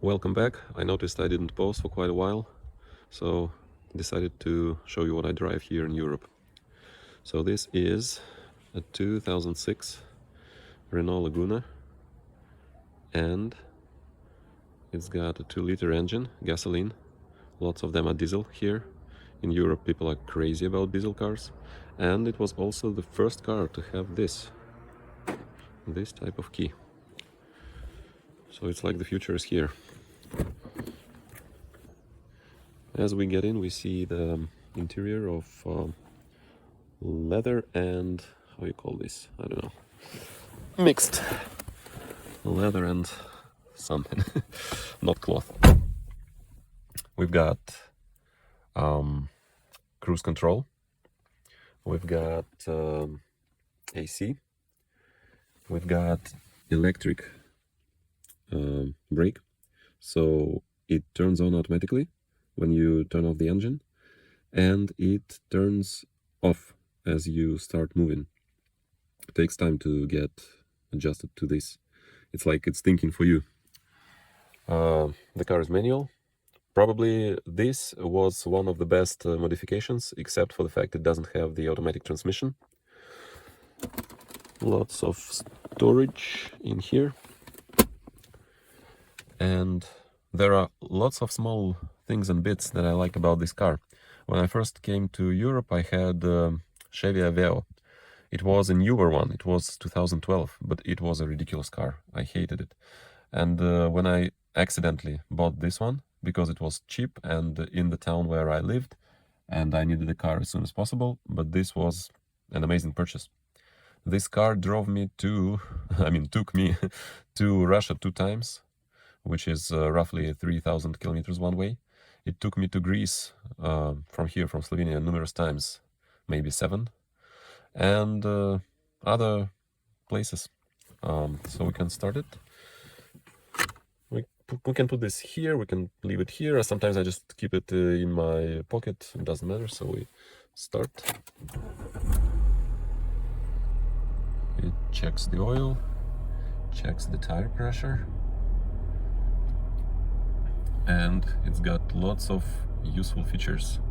Welcome back. I noticed I didn't post for quite a while, so decided to show you what I drive here in Europe. So this is a 2006 Renault Laguna, and it's got a 2-liter engine, gasoline. Lots of them are diesel here. In Europe people are crazy about diesel cars, and it was also the first car to have this type of key. So it's like the future is here. As we get in, we see the interior of leather and, how you call this? I don't know. Mixed leather and something, not cloth. We've got cruise control. We've got AC. We've got electric brake, so it turns on automatically when you turn off the engine, and it turns off as you start moving. It takes time to get adjusted to this. It's like it's thinking for you. The car is manual. Probably this was one of the best modifications, except for the fact it doesn't have the automatic transmission. Lots of storage in here. And there are lots of small things and bits that I like about this car. When I first came to Europe, I had Chevy Aveo. It was a newer one. It was 2012, but it was a ridiculous car. I hated it. And when I accidentally bought this one, because it was cheap and in the town where I lived, and I needed a car as soon as possible, but this was an amazing purchase. This car drove me to, took me to Russia 2 times, which is roughly 3,000 kilometers one way. It took me to Greece from here, from Slovenia, numerous times, maybe 7, and other places. So we can start it. We can put this here, we can leave it here. Sometimes I just keep it in my pocket, it doesn't matter. So we start. It checks the oil, checks the tire pressure, and it's got lots of useful features,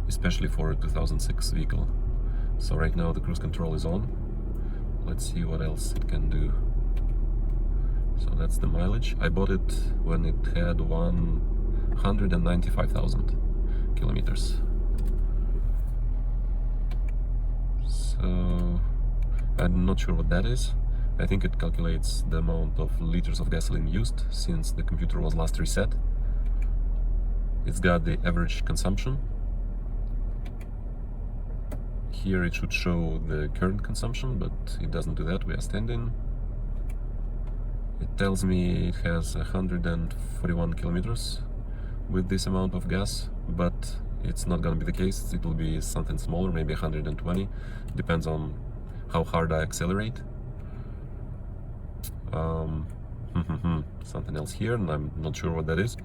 especially for a 2006 vehicle. So right now the cruise control is on. Let's see what else it can do. So that's the mileage. I bought it when it had 195,000 kilometers. So I'm not sure what that is. I think it calculates the amount of liters of gasoline used since the computer was last reset. It's got the average consumption. Here it should show the current consumption, but it doesn't do that. We are standing. It tells me it has 141 kilometers with this amount of gas, but it's not gonna be the case. It will be something smaller, maybe 120. Depends on how hard I accelerate. Something else here, and I'm not sure what that is.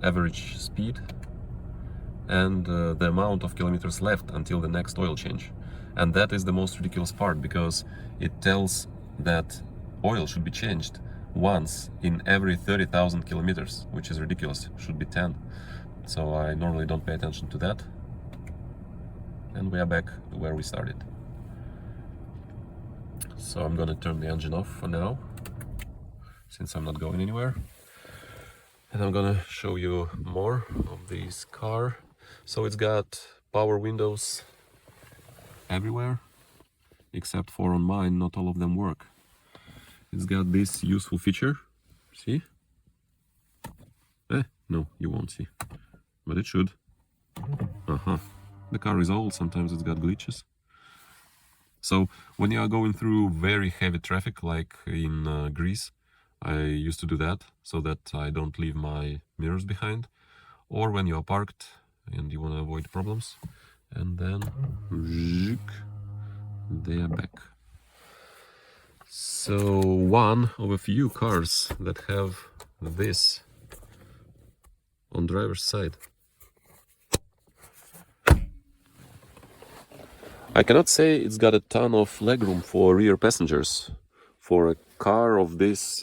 Average speed, and the amount of kilometers left until the next oil change. And that is the most ridiculous part, because it tells that oil should be changed once in every 30,000 kilometers, which is ridiculous. Should be 10. So I normally don't pay attention to that. And we are back to where we started. So I'm gonna turn the engine off for now, since I'm not going anywhere. And I'm gonna show you more of this car. So it's got power windows everywhere, except for on mine, not all of them work. It's got this useful feature, see? No, you won't see, but it should. The car is old, sometimes it's got glitches. So when you are going through very heavy traffic, like in Greece, I used to do that so that I don't leave my mirrors behind, or when you are parked and you want to avoid problems, and then they are back. So one of a few cars that have this on driver's side. I cannot say it's got a ton of legroom for rear passengers. For a car of this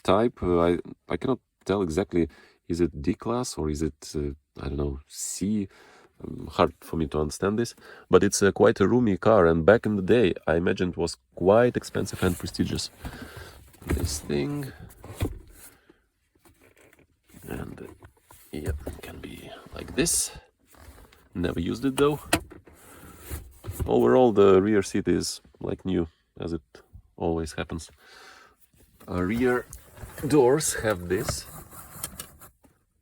type. I cannot tell exactly, is it D class or is it I don't know, C. Hard for me to understand this, but it's quite a roomy car, and back in the day I imagine it was quite expensive and prestigious. This thing, and yeah, it can be like this. Never used it though. Overall the rear seat is like new, as it always happens. Rear doors have this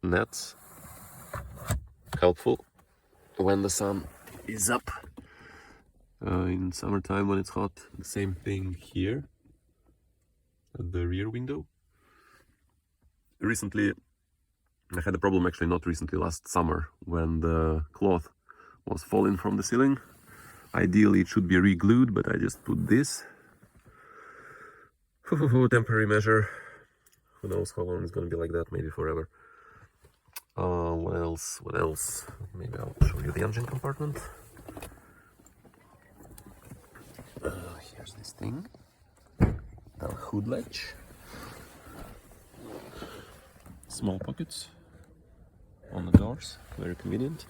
nets, helpful when the sun is up. In summertime when it's hot, the same thing here at the rear window. Recently I had a problem, actually not recently, last summer, when the cloth was falling from the ceiling. Ideally it should be re-glued, but I just put this. Temporary measure. Who knows how long it's gonna be like that, maybe forever. What else? What else? Maybe I'll show you the engine compartment. Here's this thing, the hood latch. Small pockets on the doors, very convenient.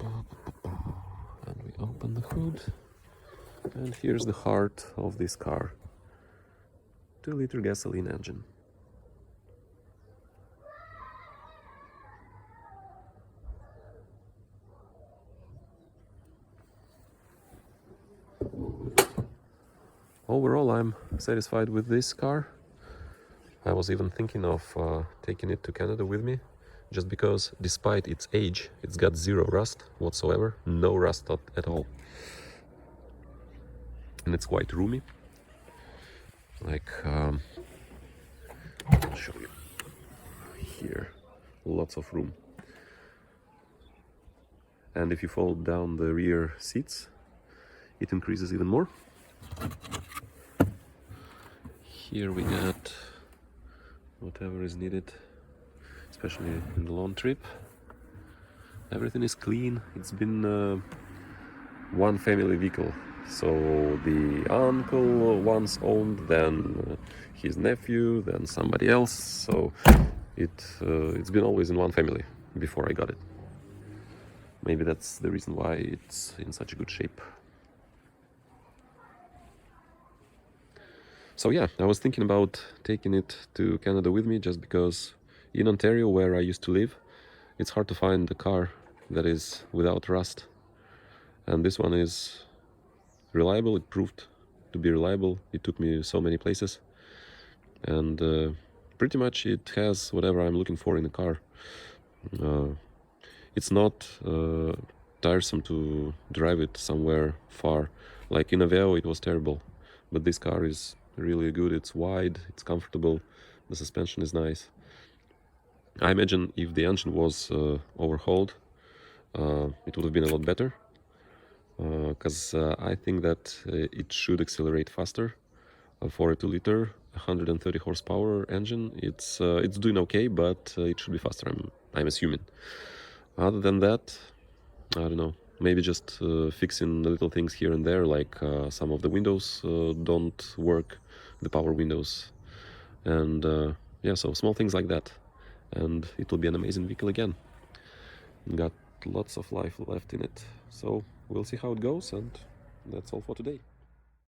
And we open the hood, and here's the heart of this car. 2-liter gasoline engine. Overall, I'm satisfied with this car. I was even thinking of taking it to Canada with me, just because despite its age, it's got zero rust whatsoever, no rust at all. And it's quite roomy. Like, I'll show you here, lots of room. And if you fold down the rear seats, it increases even more. Here we got whatever is needed, especially in the long trip. Everything is clean. It's been one family vehicle. So the uncle once owned, then his nephew, then somebody else. So it's been always in one family before I got it. Maybe that's the reason why it's in such a good shape. So yeah, I was thinking about taking it to Canada with me, just because in Ontario, where I used to live, it's hard to find a car that is without rust. And this one is reliable. It proved to be reliable. It took me so many places. And pretty much it has whatever I'm looking for in a car. It's not tiresome to drive it somewhere far. Like in Aveo, it was terrible. But this car is really good. It's wide, it's comfortable, the suspension is nice. I imagine if the engine was overhauled, it would have been a lot better, because I think that it should accelerate faster. For a 2-liter 130 horsepower engine, it's doing okay, but it should be faster, I'm assuming. Other than that, I don't know, maybe just fixing the little things here and there, like some of the windows don't work, the power windows, and yeah, so small things like that, and it will be an amazing vehicle again. Got lots of life left in it, so we'll see how it goes, and that's all for today.